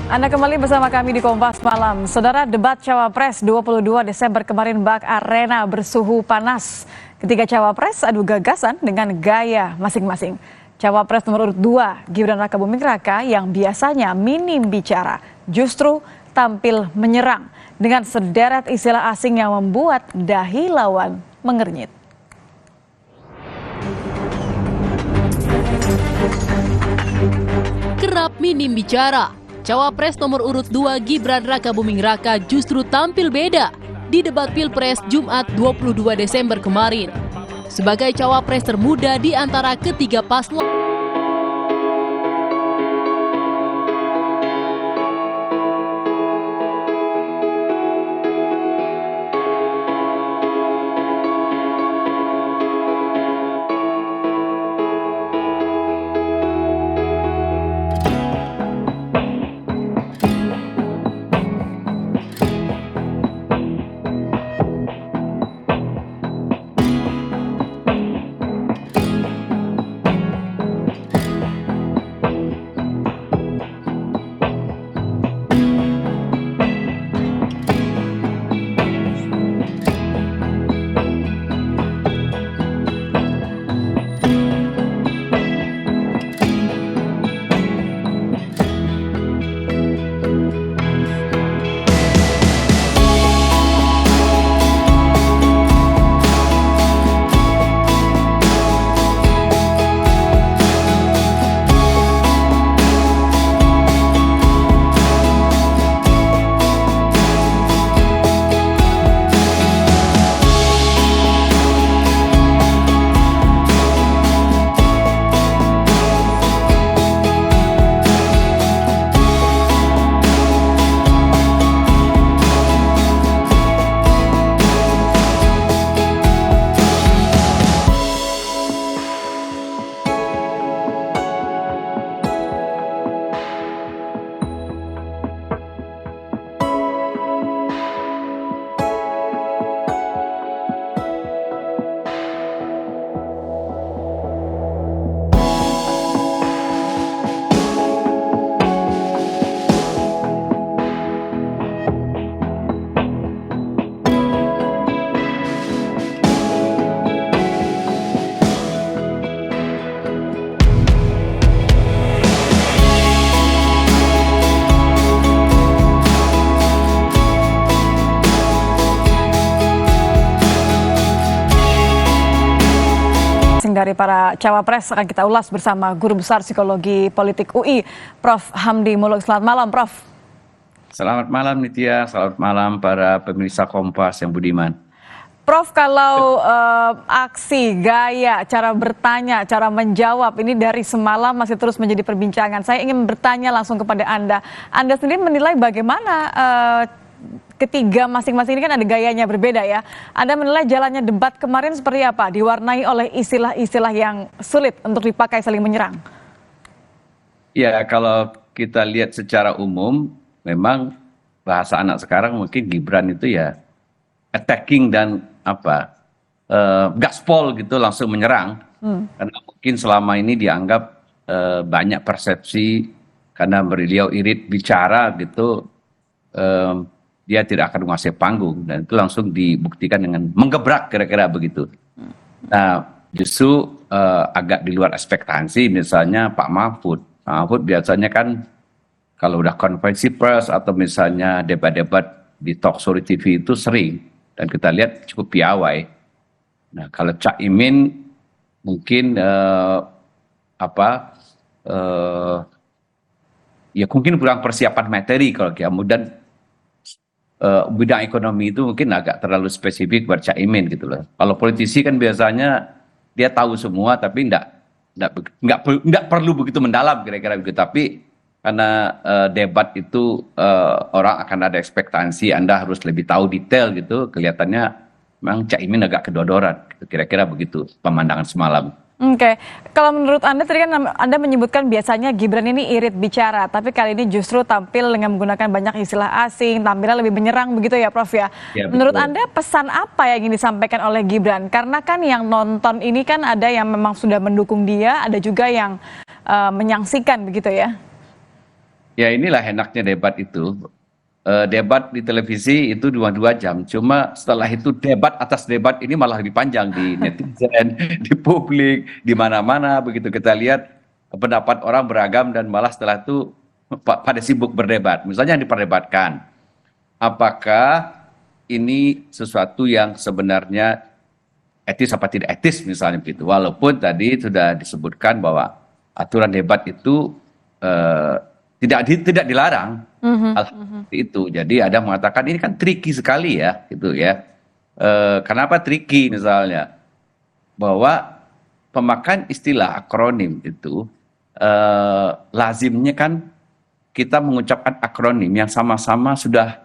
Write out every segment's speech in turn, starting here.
Anda kembali bersama kami di Kompas Malam. Saudara, debat Cawapres 22 Desember kemarin bak arena bersuhu panas. Ketiga Cawapres adu gagasan dengan gaya masing-masing. Cawapres nomor urut 2, Gibran Rakabuming Raka yang biasanya minim bicara, justru tampil menyerang dengan sederet istilah asing yang membuat dahi lawan mengernyit. Kerap minim bicara, Cawapres nomor urut 2 Gibran Rakabuming Raka justru tampil beda di debat Pilpres Jumat 22 Desember kemarin. Sebagai Cawapres termuda di antara ketiga paslon, dari para Cawapres akan kita ulas bersama Guru Besar Psikologi Politik UI, Prof. Hamdi Muluk. Selamat malam, Prof. Selamat malam Nitya, selamat malam para pemirsa Kompas yang budiman. Prof, kalau aksi, gaya, cara bertanya, cara menjawab ini dari semalam masih terus menjadi perbincangan. Saya ingin bertanya langsung kepada Anda. Anda sendiri menilai bagaimana ketiga masing-masing ini kan ada gayanya berbeda ya. Anda menilai jalannya debat kemarin seperti apa? Diwarnai oleh istilah-istilah yang sulit untuk dipakai saling menyerang. Ya, kalau kita lihat secara umum, memang bahasa anak sekarang mungkin Gibran itu ya attacking dan gaspol gitu, langsung menyerang. Karena mungkin selama ini dianggap banyak persepsi karena beliau irit bicara gitu. Dia tidak akan menguasai panggung, dan itu langsung dibuktikan dengan menggebrak, kira-kira begitu. Nah, justru agak di luar ekspektasi, misalnya Pak Mahfud. Pak Mahfud biasanya kan kalau udah konferensi pers atau misalnya debat-debat di talk show TV itu sering, dan kita lihat cukup piawai. Nah, kalau Cak Imin mungkin ya mungkin kurang persiapan materi kalau kemudian bidang ekonomi itu mungkin agak terlalu spesifik buat Cak Imin gitu loh. Kalau politisi kan biasanya dia tahu semua tapi nggak perlu begitu mendalam kira-kira begitu. Tapi karena debat itu orang akan ada ekspektasi, Anda harus lebih tahu detail gitu. Kelihatannya memang Cak Imin agak kedodoran. Kira-kira begitu pemandangan semalam. Oke, kalau menurut Anda tadi kan Anda menyebutkan biasanya Gibran ini irit bicara, tapi kali ini justru tampil dengan menggunakan banyak istilah asing, tampilnya lebih menyerang begitu ya Prof ya. Ya, menurut betul. Anda pesan apa yang ingin disampaikan oleh Gibran? Karena kan yang nonton ini kan ada yang memang sudah mendukung dia, ada juga yang menyaksikan begitu ya. Ya inilah enaknya debat itu. Debat di televisi itu 2 jam. Cuma setelah itu debat atas debat ini malah lebih panjang di netizen, di publik, di mana-mana. Begitu kita lihat pendapat orang beragam dan malah setelah itu pada sibuk berdebat. Misalnya yang diperdebatkan, apakah ini sesuatu yang sebenarnya etis apa tidak etis misalnya begitu. Walaupun tadi sudah disebutkan bahwa aturan debat itu tidak dilarang hal seperti itu. Jadi ada yang mengatakan ini kan tricky sekali ya, gitu ya. Kenapa tricky misalnya? Bahwa pemakaian istilah akronim itu lazimnya kan kita mengucapkan akronim yang sama-sama sudah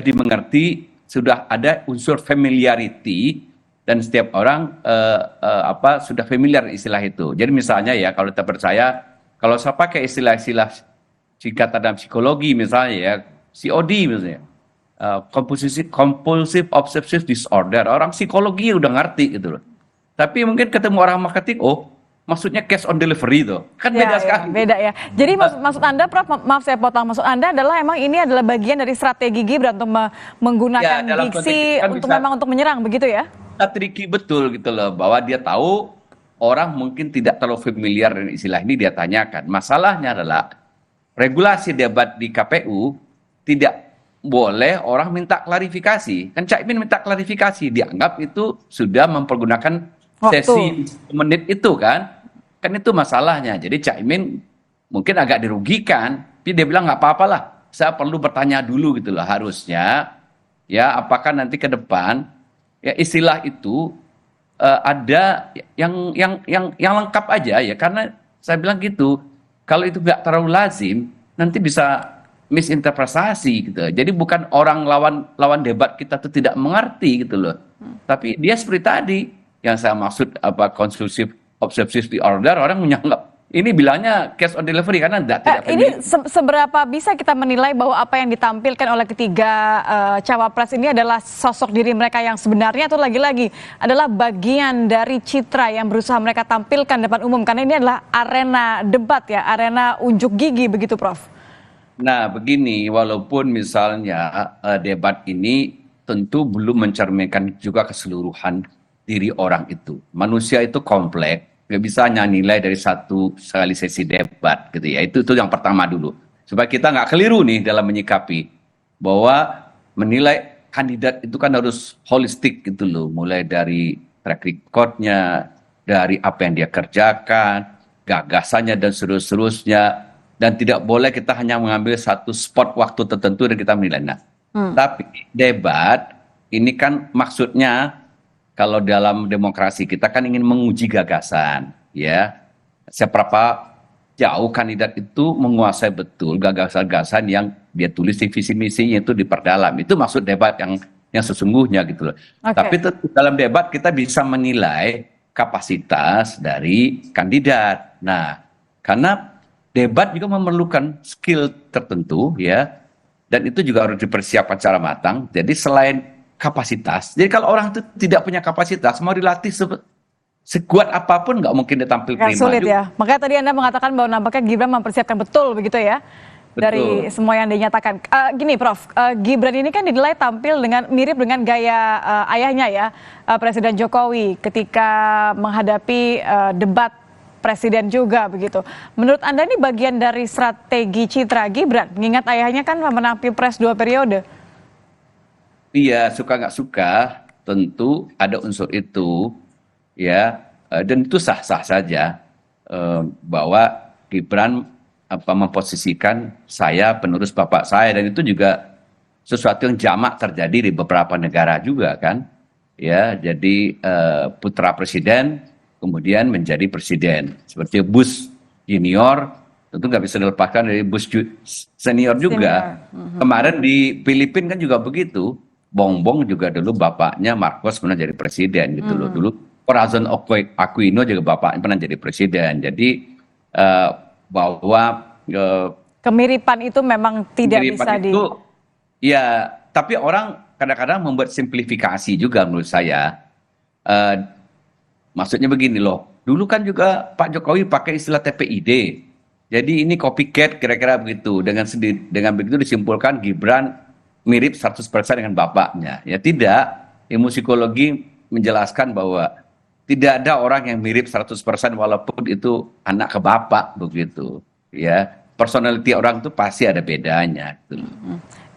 dimengerti, sudah ada unsur familiarity dan setiap orang sudah familiar istilah itu. Jadi misalnya ya kalau kita percaya, kalau saya pakai istilah-istilah singkatan dalam psikologi misalnya ya, COD misalnya, compulsive obsessive disorder, orang psikologi udah ngerti gitu loh. Tapi mungkin ketemu orang marketing, oh maksudnya cash on delivery tuh, kan beda sekali. Beda ya. Jadi maksud Anda, Prof, maaf saya potong, maksud Anda adalah emang ini adalah bagian dari strategi Gibran untuk menggunakan diksi kan untuk memang untuk menyerang begitu ya? Tricky betul gitu loh, bahwa dia tahu orang mungkin tidak terlalu familiar dengan istilah ini, dia tanyakan. Masalahnya adalah regulasi debat di KPU tidak boleh orang minta klarifikasi. Kan Cak Imin minta klarifikasi, dianggap itu sudah mempergunakan sesi menit itu kan itu masalahnya. Jadi Cak Imin mungkin agak dirugikan, tapi dia bilang nggak apa-apalah, saya perlu bertanya dulu gitu loh. Harusnya ya apakah nanti ke depan ya istilah itu ada yang lengkap aja ya, karena saya bilang gitu, kalau itu nggak terlalu lazim nanti bisa misinterpretasi gitu. Jadi bukan orang lawan debat kita tuh tidak mengerti gitu loh, tapi dia seperti tadi yang saya maksud compulsive obsessive disorder, orang menyanggap ini bilangnya cash on delivery karena tidak ini seberapa bisa kita menilai bahwa apa yang ditampilkan oleh ketiga cawapres ini adalah sosok diri mereka yang sebenarnya, atau lagi-lagi adalah bagian dari citra yang berusaha mereka tampilkan depan umum, karena ini adalah arena debat ya, arena unjuk gigi begitu Prof. Nah begini, walaupun misalnya debat ini tentu belum mencerminkan juga keseluruhan diri orang itu. Manusia itu kompleks, nggak bisa hanya nilai dari satu sekali sesi debat gitu ya. Itu yang pertama dulu. Supaya kita nggak keliru nih dalam menyikapi bahwa menilai kandidat itu kan harus holistik gitu loh. Mulai dari track record-nya, dari apa yang dia kerjakan, gagasannya dan seterusnya. Dan tidak boleh kita hanya mengambil satu spot waktu tertentu dan kita menilai. Nah, tapi debat ini kan maksudnya, kalau dalam demokrasi kita kan ingin menguji gagasan, ya. Seberapa jauh kandidat itu menguasai betul gagasan-gagasan yang dia tulis di visi misinya itu diperdalam. Itu maksud debat yang sesungguhnya gitu loh. Tapi dalam debat kita bisa menilai kapasitas dari kandidat. Nah, karena debat juga memerlukan skill tertentu ya, dan itu juga harus dipersiapkan secara matang. Jadi selain kapasitas. Jadi kalau orang itu tidak punya kapasitas, mau dilatih sekuat apapun nggak mungkin dia tampil prima. Sulit ya. Makanya tadi Anda mengatakan bahwa nampaknya Gibran mempersiapkan betul begitu ya. Betul. Dari semua yang dinyatakan. Gini Prof, Gibran ini kan dinilai tampil mirip dengan gaya ayahnya ya, Presiden Jokowi ketika menghadapi debat presiden juga begitu. Menurut Anda ini bagian dari strategi citra Gibran? Mengingat ayahnya kan menang Pilpres 2 periode. Iya, suka nggak suka, tentu ada unsur itu, ya, dan itu sah-sah saja bahwa Gibran memposisikan saya penerus bapak saya, dan itu juga sesuatu yang jamak terjadi di beberapa negara juga kan, ya. Jadi putra presiden kemudian menjadi presiden, seperti Bush junior tentu nggak bisa dilepaskan dari Bush senior juga. Kemarin di Filipina kan juga begitu. Bongbong juga dulu bapaknya Marcos pernah jadi presiden gitu loh. Dulu Corazon Aquino juga bapaknya pernah jadi presiden. Jadi bahwa kemiripan itu memang tidak bisa ya, tapi orang kadang-kadang membuat simplifikasi juga menurut saya. Maksudnya begini loh. Dulu kan juga Pak Jokowi pakai istilah TPID. Jadi ini copycat kira-kira begitu. Dengan begitu disimpulkan Gibran mirip 100% dengan bapaknya. Ya tidak, ilmu psikologi menjelaskan bahwa tidak ada orang yang mirip 100% walaupun itu anak ke bapak begitu. Ya, personality orang itu pasti ada bedanya. Gitu.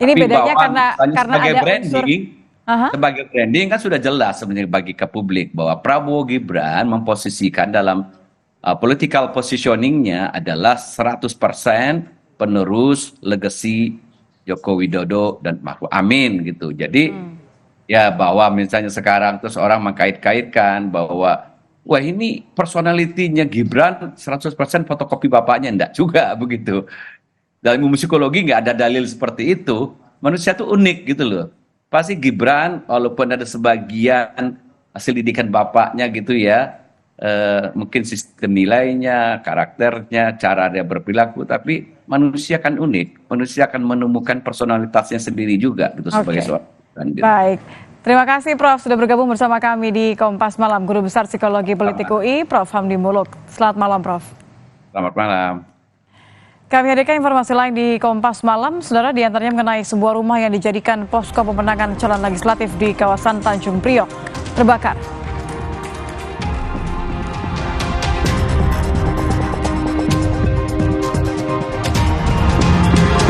Ini Tapi bedanya bahwa karena sebagai ada branding, Aha. sebagai branding kan sudah jelas sebenarnya bagi ke publik bahwa Prabowo Gibran memposisikan dalam political positioningnya adalah 100% penerus legacy Joko Widodo dan Ma'ruf Amin gitu. Jadi ya bahwa misalnya sekarang terus orang mengkait-kaitkan bahwa wah ini personalitinya Gibran 100% fotokopi bapaknya, enggak juga begitu. Dalam ilmu psikologi nggak ada dalil seperti itu. Manusia tuh unik gitu loh. Pasti Gibran walaupun ada sebagian hasil didikan bapaknya gitu ya, mungkin sistem nilainya, karakternya, cara dia berperilaku, tapi manusia kan unik. Manusia akan menemukan personalitasnya sendiri juga gitu sebagai seorang. Gitu. Baik. Terima kasih Prof sudah bergabung bersama kami di Kompas Malam. Guru Besar Psikologi Politik UI, Prof Hamdi Muluk. Selamat malam, Prof. Selamat malam. Kami hadirkan informasi lain di Kompas Malam, saudara, diantaranya mengenai sebuah rumah yang dijadikan posko pemenangan calon legislatif di kawasan Tanjung Priok terbakar.